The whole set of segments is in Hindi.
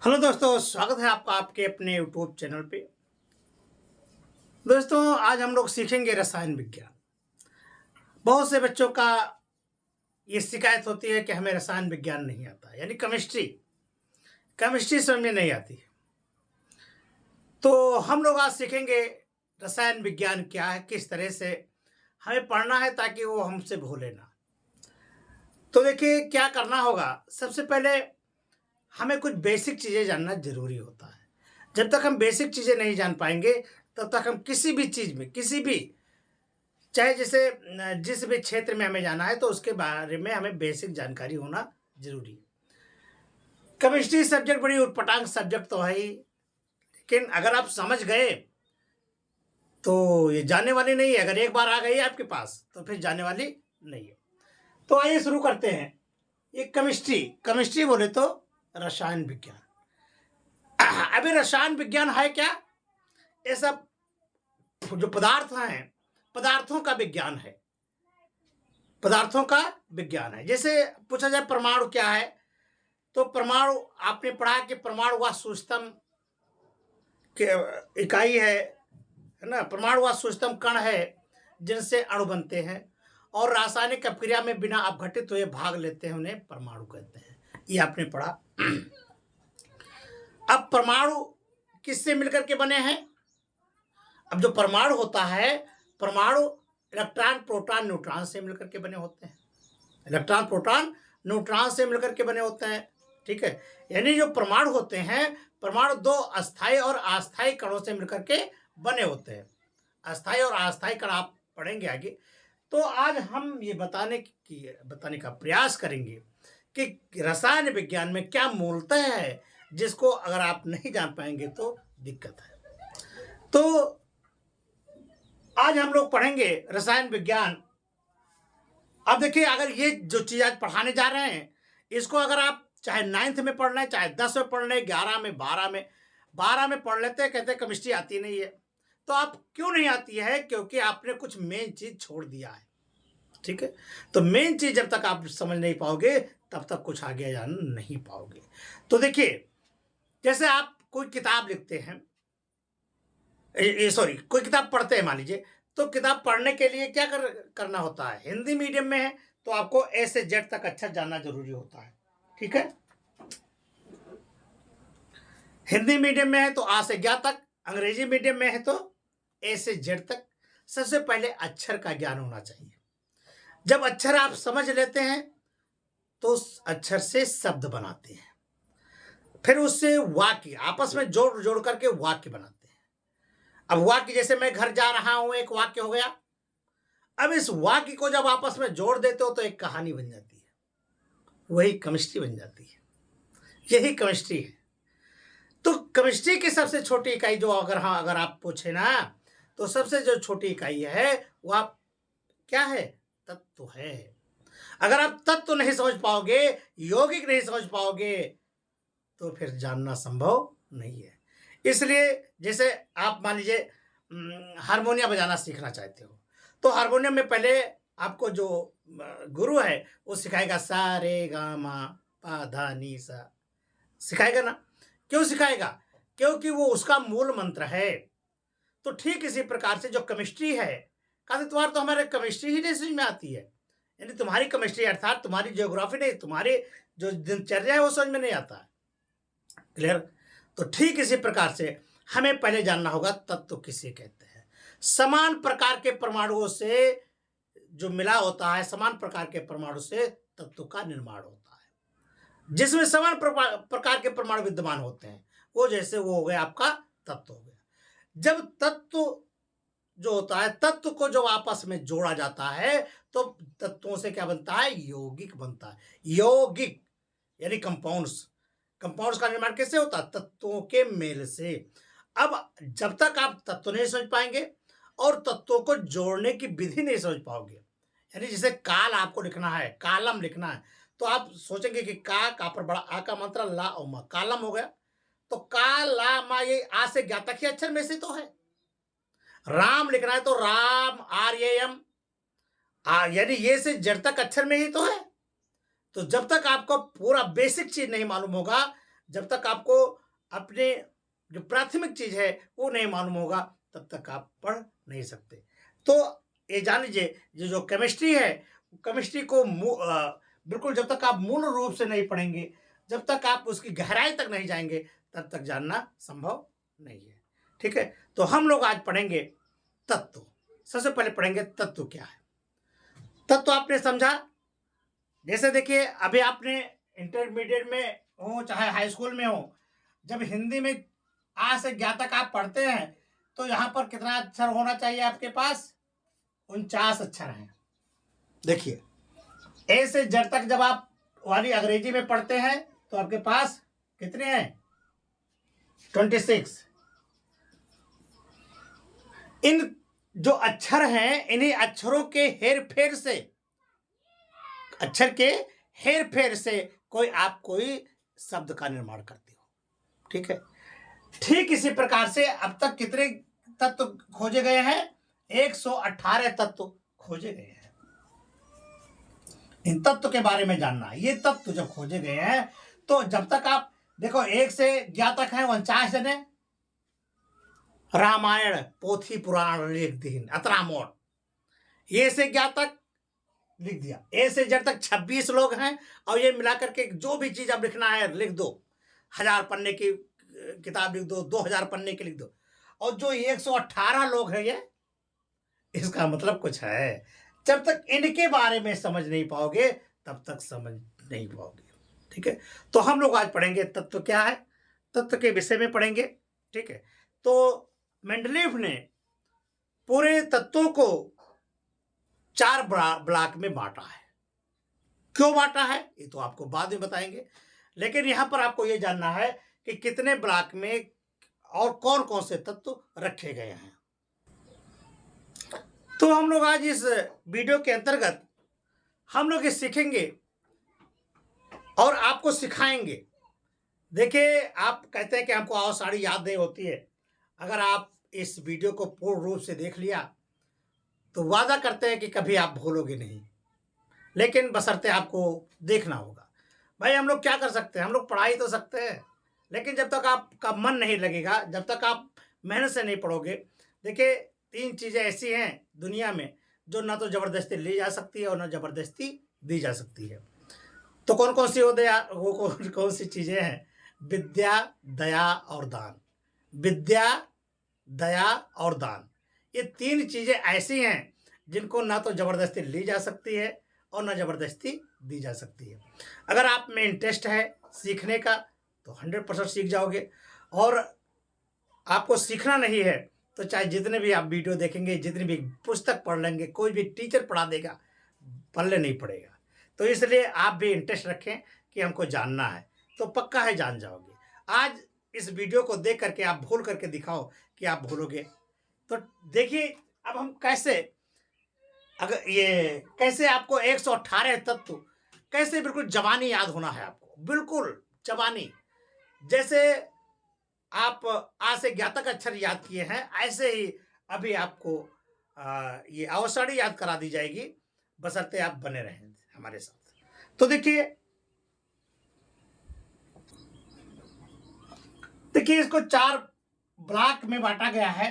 हेलो दोस्तों, स्वागत है आपका आपके अपने यूट्यूब चैनल पे। दोस्तों, आज हम लोग सीखेंगे रसायन विज्ञान। बहुत से बच्चों का ये शिकायत होती है कि हमें रसायन विज्ञान नहीं आता, यानी केमिस्ट्री केमिस्ट्री समझ में नहीं आती। तो हम लोग आज सीखेंगे रसायन विज्ञान क्या है, किस तरह से हमें पढ़ना है ताकि वो हमसे भूले ना। तो देखिए, क्या करना होगा। सबसे पहले हमें कुछ बेसिक चीज़ें जानना ज़रूरी होता है। जब तक हम बेसिक चीज़ें नहीं जान पाएँगे, तब तक हम किसी भी चीज़ में, किसी भी, चाहे जैसे जिस भी क्षेत्र में हमें जाना है, तो उसके बारे में हमें बेसिक जानकारी होना ज़रूरी है। केमिस्ट्री सब्जेक्ट बड़ी ऊटपटांग सब्जेक्ट तो है ही, लेकिन अगर आप समझ गए, तो ये जाने वाली नहीं है। अगर एक बार आ गई आपके पास, तो फिर जाने वाली नहीं है। तो आइए शुरू करते हैं। ये केमिस्ट्री केमिस्ट्री बोले तो रसायन विज्ञान। अभी रसायन विज्ञान है क्या? ये सब जो पदार्थ हैं, पदार्थों का विज्ञान है। पदार्थों का विज्ञान है। जैसे पूछा जाए परमाणु क्या है, तो परमाणु आपने पढ़ा कि परमाणु व सूक्ष्मतम के इकाई है ना। परमाणु व सूक्ष्मतम कण है जिनसे अणु बनते हैं और रासायनिक अपक्रिया में बिना अपघटित हुए भाग लेते हैं, उन्हें परमाणु कहते हैं। ये आपने पढ़ा। अब परमाणु किससे मिलकर के बने हैं? अब जो परमाणु होता है, परमाणु इलेक्ट्रॉन प्रोटॉन न्यूट्रॉन से मिलकर के बने होते हैं। इलेक्ट्रॉन प्रोटॉन न्यूट्रॉन से मिलकर के बने होते हैं। ठीक है, यानी जो परमाणु होते हैं, परमाणु दो अस्थायी और अस्थायी कणों से मिलकर के बने होते हैं। अस्थायी और अस्थायी कण आप पढ़ेंगे आगे। तो आज हम ये बताने का प्रयास करेंगे कि रसायन विज्ञान में क्या मूलतः है, जिसको अगर आप नहीं जान पाएंगे तो दिक्कत है। तो आज हम लोग पढ़ेंगे रसायन विज्ञान। अब देखिए, अगर ये जो चीज आज पढ़ाने जा रहे हैं, इसको अगर आप चाहे 9th में पढ़ लें, चाहे 10 में पढ़ लें, 11 में, 12 में पढ़ लेते हैं, कहते हैं केमिस्ट्री आती नहीं है। तो आप क्यों नहीं आती है? क्योंकि आपने कुछ मेन चीज छोड़ दिया है। ठीक है, तो मेन चीज जब तक आप समझ नहीं पाओगे, तब तक कुछ आगे जान नहीं पाओगे। तो देखिए, जैसे आप कोई किताब लिखते हैं, सॉरी, कोई किताब पढ़ते हैं मान लीजिए, तो किताब पढ़ने के लिए क्या करना होता है? हिंदी मीडियम में है तो आपको ए से जेड तक अक्षर जानना जरूरी होता है। ठीक है, हिंदी मीडियम में है तो आ से ज्ञा तक, अंग्रेजी मीडियम में है तो ए से जेड तक। सबसे पहले अक्षर का ज्ञान होना चाहिए। जब अक्षर आप समझ लेते हैं, तो उस अक्षर से शब्द बनाते हैं, फिर उससे वाक्य आपस में जोड़ जोड़ करके वाक्य बनाते हैं। अब वाक्य, जैसे मैं घर जा रहा हूं, एक वाक्य हो गया। अब इस वाक्य को जब आपस में जोड़ देते हो तो एक कहानी बन जाती है, वही केमिस्ट्री बन जाती है। यही केमिस्ट्री है। तो केमिस्ट्री की सबसे छोटी इकाई जो अगर आप पूछे ना, तो सबसे जो छोटी इकाई है वो आप क्या है? तत्व है। अगर आप तत्व नहीं समझ पाओगे, यौगिक नहीं समझ पाओगे, तो फिर जानना संभव नहीं है। इसलिए जैसे आप मान लीजिए हारमोनियम बजाना सीखना चाहते हो, तो हारमोनियम में पहले आपको जो गुरु है वो सिखाएगा सा रे गा मा पा धा नी सा, सिखाएगा ना। क्यों सिखाएगा? क्योंकि वो उसका मूल मंत्र है। तो ठीक इसी प्रकार से जो केमिस्ट्री है, कहते तुम्हारे तो हमारे केमिस्ट्री ही नहीं समझ में आती है, यानी तुम्हारी केमिस्ट्री अर्थात तुम्हारी जियोग्राफी नहीं, तुम्हारी जो दिनचर्या है वो समझ में नहीं आता है। क्लियर? तो ठीक इसी प्रकार से हमें पहले जानना होगा तत्व किसे कहते हैं। समान प्रकार के परमाणुओं से जो मिला होता है, समान प्रकार के परमाणु से तत्व का निर्माण होता है। जिसमें समान प्रकार के परमाणु विद्यमान होते हैं, वो जैसे वो हो गया आपका तत्व हो गया। जब तत्व जो होता है, तत्व को जब आपस में जोड़ा जाता है, तो तत्वों से क्या बनता है? यौगिक बनता है। यौगिक यानी कंपाउंड्स। कंपाउंड्स का निर्माण कैसे होता है? तत्वों के मेल से। अब जब तक आप तत्व नहीं समझ पाएंगे और तत्वों को जोड़ने की विधि नहीं समझ पाओगे, यानी जैसे काल आपको लिखना है, कालम लिखना है, तो आप सोचेंगे कि का पर बड़ा आ का मात्रा, ला और मा, कालम हो गया। तो का ला मा, ये आ से ज्ञात तक ही अक्षर में से तो है। राम लिखना है तो राम, आर ए एम, यानी ये से जड़ तक अक्षर में ही तो है। तो जब तक आपको पूरा बेसिक चीज नहीं मालूम होगा, जब तक आपको अपने जो प्राथमिक चीज है वो नहीं मालूम होगा, तब तक आप पढ़ नहीं सकते। तो ये जान लीजिए, ये जो केमिस्ट्री है, केमिस्ट्री को बिल्कुल जब तक आप मूल रूप से नहीं पढ़ेंगे, जब तक आप उसकी गहराई तक नहीं जाएंगे, तब तक जानना संभव नहीं है। ठीक है, तो हम लोग आज पढ़ेंगे तत्व। सबसे पहले पढ़ेंगे तत्व क्या है। तत्व आपने समझा, जैसे देखिए अभी आपने इंटरमीडिएट में हो चाहे हाई स्कूल में हो, जब हिंदी में आ से ज्ञा तक आप पढ़ते हैं, तो यहाँ पर कितना अक्षर होना चाहिए आपके पास? 49 अक्षर हैं। देखिए ए से जेड तक जब आप वाली अंग्रेजी में पढ़ते हैं तो आपके पास कितने हैं? 26। इन जो अक्षर हैं, इन्हीं अक्षरों के हेर फेर से, अक्षर के हेर फेर से कोई शब्द का निर्माण करते हो। ठीक है, ठीक इसी प्रकार से अब तक कितने तत्व खोजे गए हैं? 118 तत्व खोजे गए हैं। इन तत्व के बारे में जानना है। ये तत्व जब खोजे गए हैं, तो जब तक आप देखो 1 से ज्ञा तक है 49 जने, रामायण पोथी पुराण लिख दीन अतरा मोड़, ये से ज्ञा तक लिख दिया। ए से जेड तक 26 लोग हैं, और ये मिलाकर के जो भी चीज आप लिखना है लिख दो। 1000 पन्ने की किताब लिख दो, 2000 पन्ने की लिख दो। और जो 118 लोग हैं, ये इसका मतलब कुछ है। जब तक इनके बारे में समझ नहीं पाओगे, तब तक समझ नहीं पाओगे। ठीक है, तो हम लोग आज पढ़ेंगे तत्व क्या है, तत्व के विषय में पढ़ेंगे। ठीक है, तो मेंडलीफ ने पूरे तत्वों को 4 ब्लॉक में बांटा है। क्यों बांटा है ये तो आपको बाद में बताएंगे, लेकिन यहां पर आपको यह जानना है कि कितने ब्लॉक में और कौन कौन से तत्व रखे गए हैं। तो हम लोग आज इस वीडियो के अंतर्गत हम लोग ये सीखेंगे और आपको सिखाएंगे। देखिए, आप कहते हैं कि हमको आवसाड़ी याद नहीं होती है। अगर आप इस वीडियो को पूर्ण रूप से देख लिया तो वादा करते हैं कि कभी आप भूलोगे नहीं, लेकिन बशर्ते आपको देखना होगा। भाई हम लोग क्या कर सकते हैं? हम लोग पढ़ाई तो सकते हैं, लेकिन जब तक आपका मन नहीं लगेगा, जब तक आप मेहनत से नहीं पढ़ोगे। देखिए 3 चीज़ें ऐसी हैं दुनिया में जो ना तो ज़बरदस्ती ली जा सकती है और ना ज़बरदस्ती दी जा सकती है। तो कौन कौन सी वो कौन कौन सी चीज़ें हैं? विद्या, दया और दान। विद्या, दया और दान, ये 3 चीज़ें ऐसी हैं जिनको ना तो ज़बरदस्ती ली जा सकती है और ना ज़बरदस्ती दी जा सकती है। अगर आप में इंटरेस्ट है सीखने का तो 100% सीख जाओगे, और आपको सीखना नहीं है तो चाहे जितने भी आप वीडियो देखेंगे, जितनी भी पुस्तक पढ़ लेंगे, कोई भी टीचर पढ़ा देगा, पल्ले नहीं पड़ेगा। तो इसलिए आप भी इंटरेस्ट रखें कि हमको जानना है, तो पक्का है जान जाओगे। आज इस वीडियो को देख करके आप भूल करके दिखाओ कि आप भूलोगे। तो देखिए अब हम कैसे, अगर ये कैसे आपको 118 तत्व कैसे बिल्कुल जवानी याद होना है आपको, बिल्कुल जवानी। जैसे आप आ से ज्ञा तक अक्षर याद किए हैं, ऐसे ही अभी आपको ये आवसाड़ी याद करा दी जाएगी, बशर्ते आप बने रहें हमारे साथ। तो देखिए इसको 4 ब्लॉक में बांटा गया है।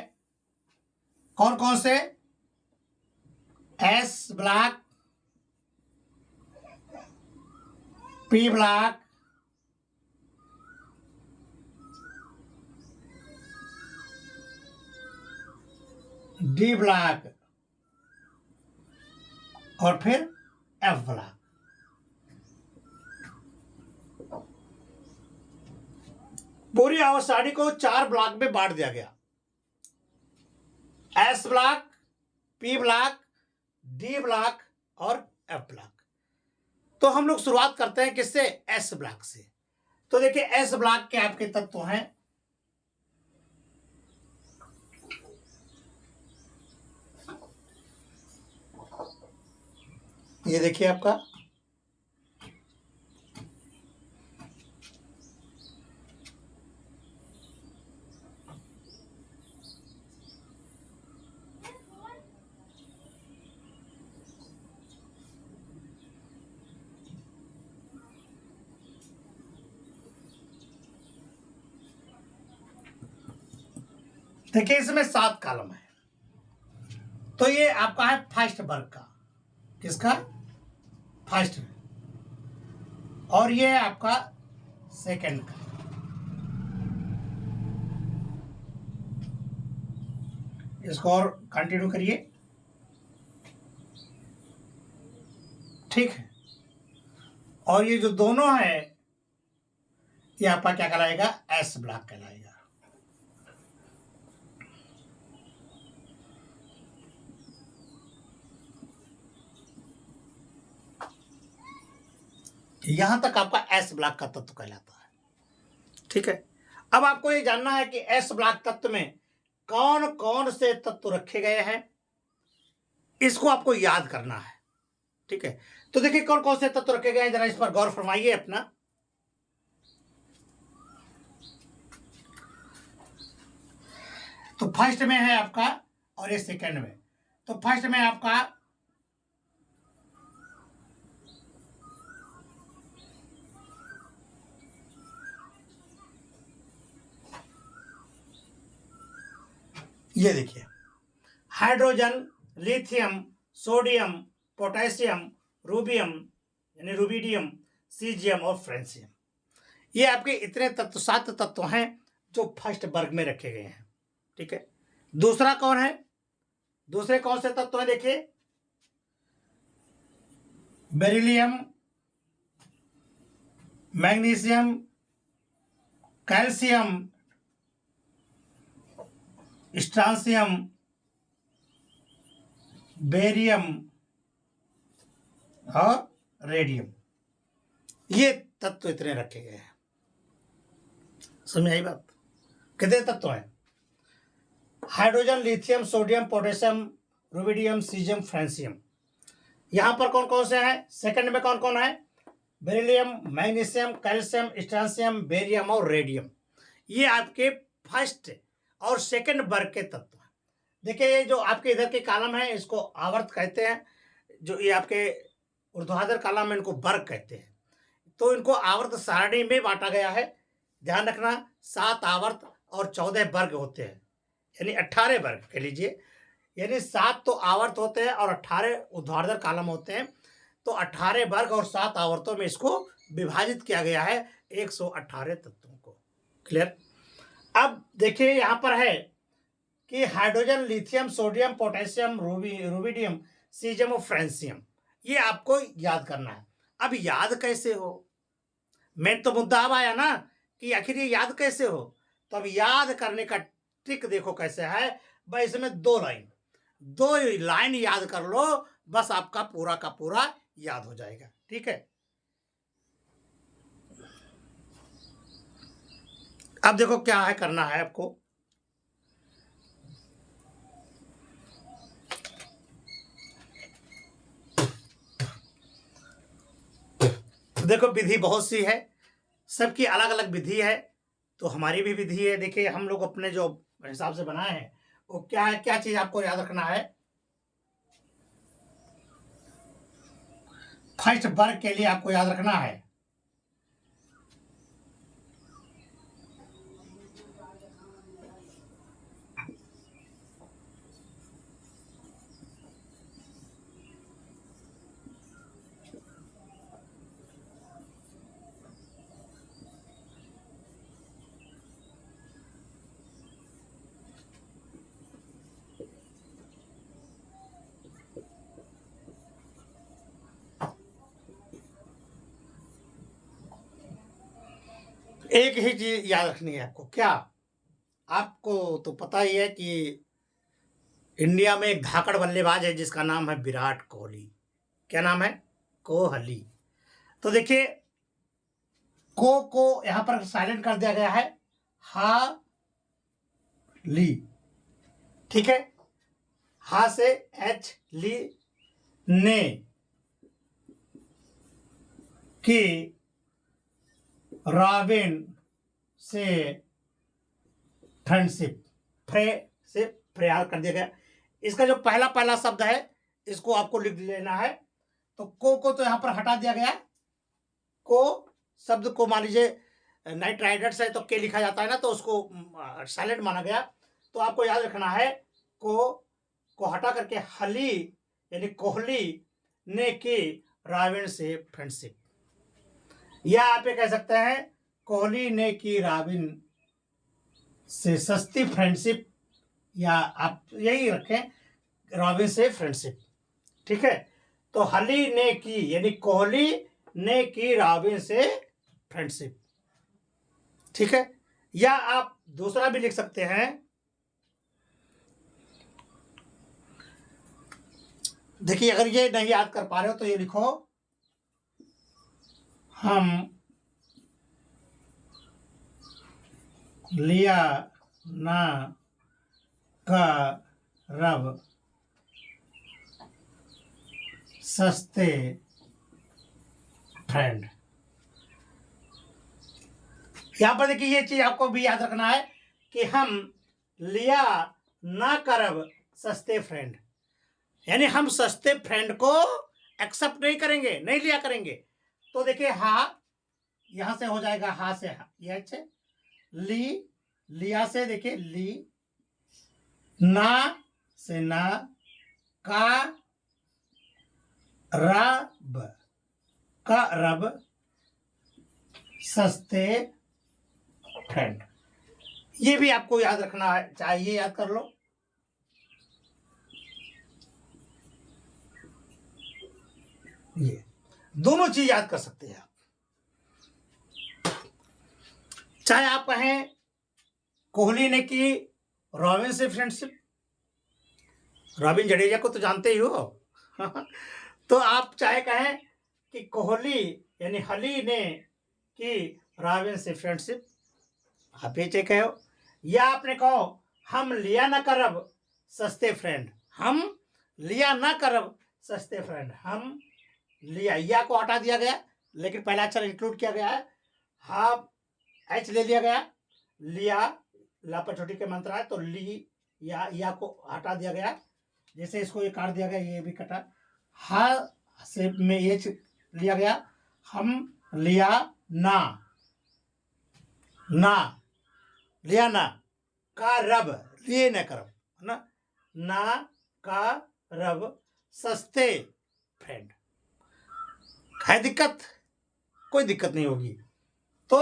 कौन कौन से? S block, P block, D block और फिर एफ ब्लॉक। पूरी आवसाड़ी को 4 ब्लॉक में बांट दिया गया। S block, P block, D block और एफ ब्लॉक। तो हम लोग शुरुआत करते हैं किससे? एस ब्लॉक से। तो देखिए एस ब्लॉक के आपके तत्व हैं, ये देखिए आपका देखिए इसमें 7 कॉलम है, तो ये आपका है फर्स्ट वर्ग का, किसका? फर्स्ट, और ये है आपका सेकंड का। इसको और कंटिन्यू करिए, ठीक है। और ये जो दोनों है ये आपका क्या कहलाएगा? एस ब्लॉक कहलाएगा। यहां तक आपका एस ब्लॉक का तत्व कहलाता है, ठीक है। अब आपको ये जानना है कि एस ब्लॉक तत्व में कौन कौन से तत्व रखे गए हैं, इसको आपको याद करना है, ठीक है। तो देखिए कौन कौन से तत्व रखे गए हैं, जरा इस पर गौर फरमाइए अपना। तो फर्स्ट में है आपका, और ये सेकंड में। तो फर्स्ट में आपका ये देखिए, hydrogen, lithium, sodium, potassium, rubidium यानी रूबिडियम, सीजियम और फ्रेंसियम, ये आपके इतने तत्व, 7 तत्व हैं जो फर्स्ट वर्ग में रखे गए हैं, ठीक है। दूसरा कौन है? दूसरे कौन से तत्व हैं? देखिए, beryllium, magnesium, calcium, strontium, barium और रेडियम, ये तत्व इतने रखे गए हैं। समझ आई बात? कितने तत्व हैं? Hydrogen, lithium, sodium, potassium, rubidium, caesium, francium. यहां पर कौन कौन से हैं? सेकंड में कौन कौन है? Beryllium, magnesium, calcium, strontium, barium और रेडियम, ये आपके फर्स्ट और सेकंड वर्ग के तत्व हैं। देखिए ये जो आपके इधर के कॉलम है इसको आवर्त कहते हैं, जो ये आपके ऊर्ध्वाधर कॉलम है इनको वर्ग कहते हैं। तो इनको आवर्त सारणी में बांटा गया है, ध्यान रखना। 7 आवर्त और 14 वर्ग होते हैं, यानी 18 वर्ग कह लीजिए, यानी 7 तो आवर्त होते हैं और 18 ऊर्ध्वाधर कॉलम होते हैं। तो 18 वर्ग और 7 आवर्तों में इसको विभाजित किया गया है 118 तत्वों को। क्लियर? अब देखिए यहां पर है कि hydrogen, lithium, sodium, potassium, rubidium, caesium और फ्रेंसियम, ये आपको याद करना है। अब याद कैसे हो? मेन तो मुद्दा अब आया ना कि आखिर ये याद कैसे हो। तो अब याद करने का ट्रिक देखो कैसे है भाई। इसमें 2 लाइन याद कर लो, बस आपका पूरा का पूरा याद हो जाएगा, ठीक है। अब देखो क्या है, करना है आपको। देखो विधि बहुत सी है, सबकी अलग अलग विधि है, तो हमारी भी विधि है। देखिए हम लोग अपने जो हिसाब से बनाए हैं वो क्या है, क्या चीज आपको याद रखना है। फर्स्ट वर्ग के लिए आपको याद रखना है एक ही चीज याद रखनी है आपको। क्या? आपको तो पता ही है कि इंडिया में एक धाकड़ बल्लेबाज है जिसका नाम है विराट कोहली। क्या नाम है? कोहली। तो देखिए को यहां पर साइलेंट कर दिया गया है, हा ली, ठीक है। हा से एच, ली, ने, की, रॉबिन से फ्रेंडशिप, फ्रे से प्रयास कर दिया गया। इसका जो पहला पहला शब्द है इसको आपको लिख लेना है। तो को तो यहां पर हटा दिया गया। को शब्द को मान लीजिए नाइट राइडर्स है तो के लिखा जाता है ना, तो उसको साइलेंट माना गया। तो आपको याद रखना है को हटा करके हली यानी कोहली ने की रावण से फ्रेंडशिप, या आप ये कह सकते हैं कोहली ने की रावण से सस्ती फ्रेंडशिप, या आप यही रखें रॉबिन से फ्रेंडशिप। ठीक है, तो हली ने की यानी कोहली ने की रॉबिन से फ्रेंडशिप। ठीक है, या आप दूसरा भी लिख सकते हैं, देखिए अगर ये नहीं याद कर पा रहे हो तो ये लिखो, हम लिया ना का रब सस्ते फ्रेंड। यहां पर देखिए ये चीज आपको भी याद रखना है कि हम लिया ना करब सस्ते फ्रेंड, यानी हम सस्ते फ्रेंड को एक्सेप्ट नहीं करेंगे, नहीं लिया करेंगे। तो देखिए हा यहां से हो जाएगा, हा से हा, ये अच्छे ली, लिया से देखिए ली, ना से ना, का रब, का रब सस्ते फ्रेंड। ये भी आपको याद रखना है, चाहिए याद कर लो। ये दोनों चीज याद कर सकते हैं आप, चाहे आप कहें कोहली ने की रॉबिन से फ्रेंडशिप, रॉबिन जडेजा को तो जानते ही हो तो आप चाहे कहें कि कोहली यानी हली ने की रॉबिन से फ्रेंडशिप, आप ये चाहे कहो, या आपने कहो हम लिया ना करब सस्ते फ्रेंड, हम लिया ना करब सस्ते फ्रेंड, हम लिया, या को हटा दिया गया लेकिन पहला अक्षर इंक्लूड किया गया है, हा एच ले लिया गया, लिया ला पर छोटी के मंत्र है तो ली, या को हटा दिया गया, जैसे इसको ये काट दिया गया, ये भी कटा, हा से में एच लिया गया, हम लिया ना, ना लिया ना, का रब लिए न करब, है ना, ना का रब सस्ते फ्रेंड। है दिक्कत? कोई दिक्कत नहीं होगी। तो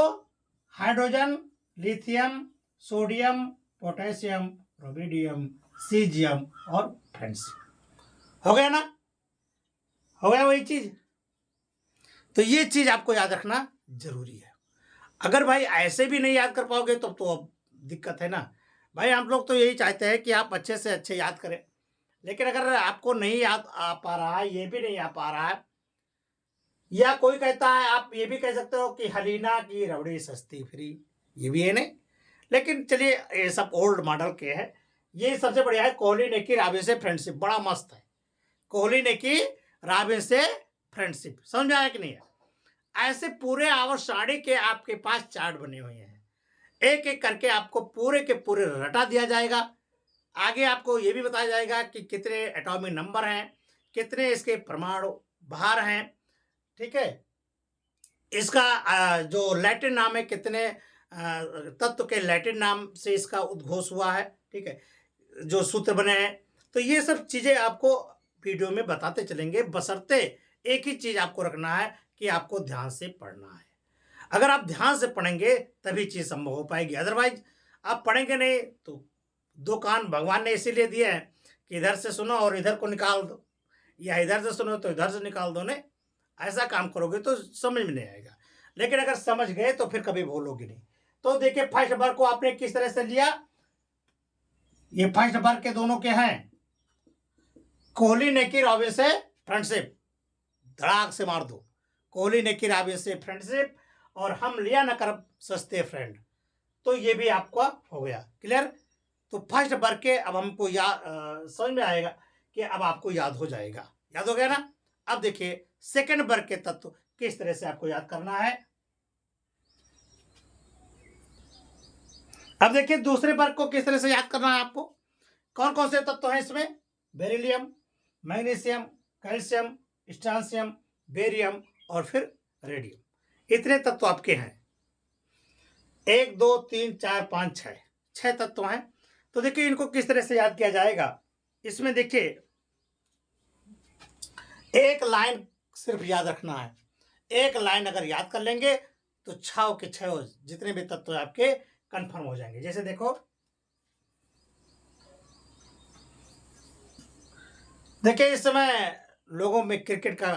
hydrogen, lithium, sodium, potassium, rubidium, caesium और फ्रेंडशिप, हो गया ना, हो गया वही चीज। तो ये चीज आपको याद रखना जरूरी है। अगर भाई ऐसे भी नहीं याद कर पाओगे तो अब दिक्कत है ना भाई। हम लोग तो यही चाहते हैं कि आप अच्छे से अच्छे याद करें, लेकिन अगर आपको नहीं याद आ पा रहा है, ये भी नहीं आ पा रहा है, या कोई कहता है, आप ये भी कह सकते हो कि हलीना की रबड़ी सस्ती फ्री, ये भी है नहीं, लेकिन चलिए ये सब ओल्ड मॉडल के हैं। ये सबसे बढ़िया है कोहली ने की राबिन से फ्रेंडशिप, बड़ा मस्त है, कोहली ने की राबिन से फ्रेंडशिप। समझ में आया कि नहीं है? ऐसे पूरे आवर साड़ी के आपके पास चार्ट बने हुए हैं, एक एक करके आपको पूरे के पूरे रटा दिया जाएगा। आगे आपको ये भी बताया जाएगा कि कितने एटॉमिक नंबर हैं, कितने इसके परमाणु भार हैं। ठीक है, इसका जो लैटिन नाम है, कितने तत्व के लैटिन नाम से इसका उद्घोष हुआ है। ठीक है, जो सूत्र बने हैं, तो ये सब चीजें आपको वीडियो में बताते चलेंगे, बशर्ते एक ही चीज आपको रखना है कि आपको ध्यान से पढ़ना है। अगर आप ध्यान से पढ़ेंगे तभी चीज संभव हो पाएगी, अदरवाइज आप पढ़ेंगे नहीं तो दो कान भगवान ने इसीलिए दिए हैं कि इधर से सुनो और इधर को निकाल दो, या इधर से सुनो तो इधर से निकाल दो। नहीं, ऐसा काम करोगे तो समझ में नहीं आएगा, लेकिन अगर समझ गए तो फिर कभी भूलोगे नहीं। तो देखिए फर्स्ट नंबर को आपने किस तरह से लिया, ये फर्स्ट नंबर के दोनों के हैं, कोहली ने की रॉबिन से फ्रेंडशिप, धड़ाक से मार दो, कोहली ने की रॉबिन से फ्रेंडशिप, और हम लिया न कर सस्ते फ्रेंड। तो ये भी आपका हो गया क्लियर। तो फर्स्ट नंबर के अब हमको समझ में आएगा कि अब आपको याद हो जाएगा, याद हो गया ना। अब देखिए सेकंड वर्ग के तत्व किस तरह से आपको याद करना है। अब देखिए दूसरे वर्ग को किस तरह से याद करना है आपको। कौन कौन से तत्व हैं इसमें, beryllium, magnesium, calcium, strontium, barium और फिर रेडियम, इतने तत्व आपके हैं। 1 2 3 4 5 6 तत्व हैं। तो देखिए इनको किस तरह से याद किया जाएगा। इसमें देखिए एक लाइन सिर्फ याद रखना है। एक लाइन अगर याद कर लेंगे तो छाव के छह जितने भी तत्व आपके कंफर्म हो जाएंगे। जैसे देखो, देखिए इस समय लोगों में क्रिकेट का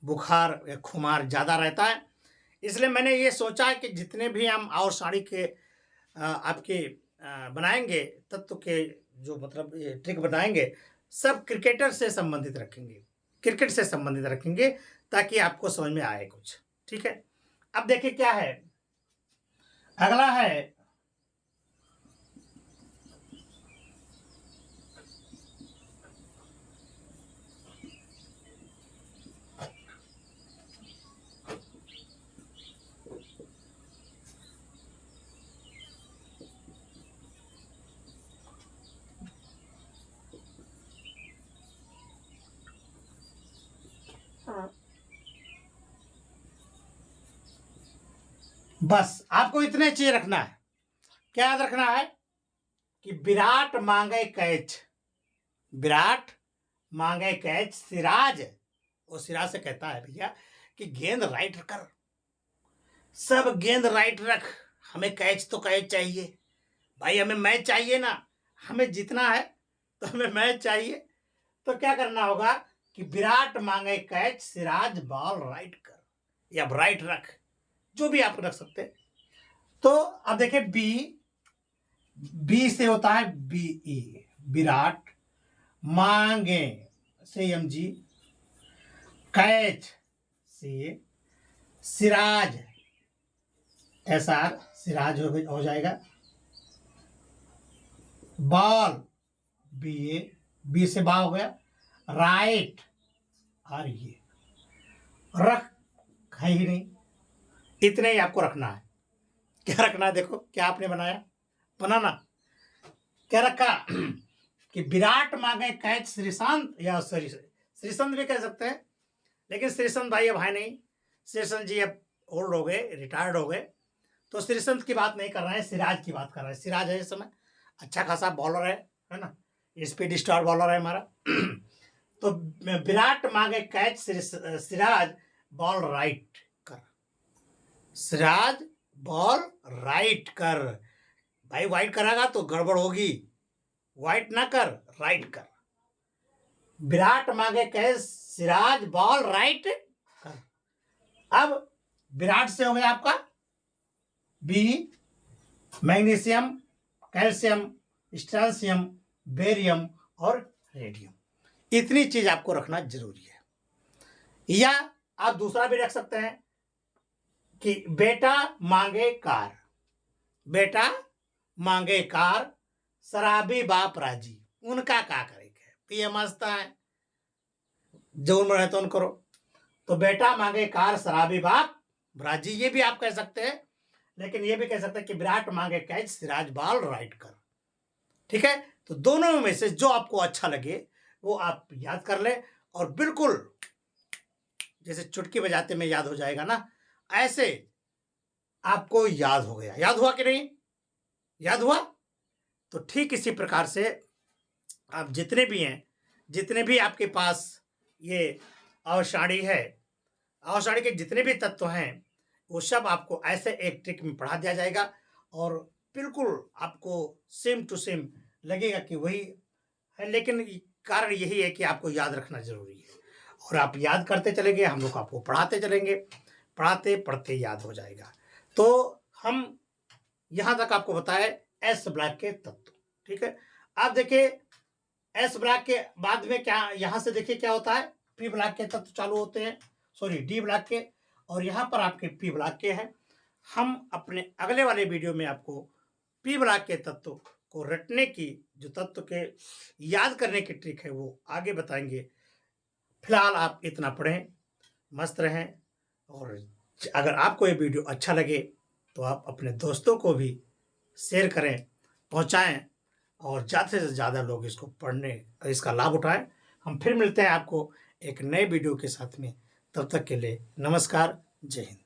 बुखार या खुमार ज़्यादा रहता है, इसलिए मैंने ये सोचा कि जितने भी हम और साड़ी के आपके बनाएंगे तत्व के, जो मतलब ये ट्रिक बनाएंगे, सब क्रिकेटर से संबंधित रखेंगे, क्रिकेट से संबंधित रखेंगे, ताकि आपको समझ में आए कुछ। ठीक है, अब देखिए क्या है, अगला है बस आपको इतने चीज रखना है। क्या याद रखना है कि विराट मांगे कैच, विराट मांगे कैच, सिराज, वो सिराज से कहता है भैया कि गेंद राइट कर, सब गेंद राइट रख, हमें कैच तो कैच चाहिए भाई, हमें मैच चाहिए ना, हमें जीतना है तो हमें मैच चाहिए। तो क्या करना होगा कि विराट मांगे कैच, सिराज बॉल राइट कर, या राइट रख, जो भी आप रख सकते हैं। तो अब देखिए बी से होता है बी ई, विराट, मांगे से एम जी, कैच से सिराज एस आर, सिराज हो जाएगा, बॉल बी ए, बी से बा हो गया, राइट और ये रख है ही नहीं, इतने ही आपको रखना है। क्या रखना है, देखो क्या आपने बनाया, बनाना क्या रखा कि विराट मांगे कैच श्रीशांत, या श्रीसंत भी कह सकते हैं, लेकिन श्रीसंत भाई अब है नहीं, श्रीसंत जी अब ओल्ड हो गए, रिटायर्ड हो गए, तो श्रीसंत की बात नहीं कर रहे हैं, सिराज की बात कर रहे हैं। सिराज है इस समय अच्छा खासा बॉलर है ना, स्पीड स्टार बॉलर है हमारा। तो विराट मांगे कैच, सिराज बॉल राइट कर, सिराज बॉल राइट कर, भाई वाइट करागा तो गड़बड़ होगी, वाइट ना कर, राइट कर। विराट मांगे कैच, सिराज बॉल राइट कर। अब विराट से हो गया आपका B, magnesium, calcium, strontium, barium और रेडियम, इतनी चीज आपको रखना जरूरी है। या आप दूसरा भी रख सकते हैं कि बेटा मांगे कार, बेटा मांगे कार, शराबी बाप राजी, उनका क्या करेंगे, ये मस्त है, जो उम्र है तो उन करो। तो बेटा मांगे कार, शराबी बाप राजी, ये भी आप कह सकते हैं, लेकिन ये भी कह सकते हैं कि विराट मांगे कैच, सिराज बॉल राइट कर। ठीक है, तो दोनों में से जो आपको अच्छा लगे वो आप याद कर ले, और बिल्कुल जैसे चुटकी बजाते में याद हो जाएगा ना, ऐसे आपको याद हो गया। याद हुआ कि नहीं, याद हुआ? तो ठीक इसी प्रकार से आप जितने भी हैं, जितने भी आपके पास ये अवसाड़ी है, अवसाड़ी के जितने भी तत्व हैं, वो सब आपको ऐसे एक ट्रिक में पढ़ा दिया जाएगा, और बिल्कुल आपको सेम टू सेम लगेगा कि वही है। लेकिन कारण यही है कि आपको याद रखना जरूरी है, और आप याद करते चलेंगे, हम लोग आपको पढ़ाते चलेंगे, पढ़ाते पढ़ते याद हो जाएगा। तो हम यहाँ तक आपको बताए एस ब्लॉक के तत्व। ठीक है, आप देखिए एस ब्लॉक के बाद में क्या, यहाँ से देखिए क्या होता है, पी ब्लॉक के तत्व चालू होते हैं, सॉरी डी ब्लॉक के, और यहाँ पर आपके पी ब्लॉक के हैं। हम अपने अगले वाले वीडियो में आपको पी ब्लॉक के तत्व को रटने की, जो तत्व के याद करने की ट्रिक है, वो आगे बताएंगे। फिलहाल आप इतना पढ़ें, मस्त रहें, और अगर आपको ये वीडियो अच्छा लगे तो आप अपने दोस्तों को भी शेयर करें, पहुंचाएं, और ज़्यादा से ज़्यादा लोग इसको पढ़ने, इसका लाभ उठाएं। हम फिर मिलते हैं आपको एक नए वीडियो के साथ में, तब तक के लिए नमस्कार, जय हिंद।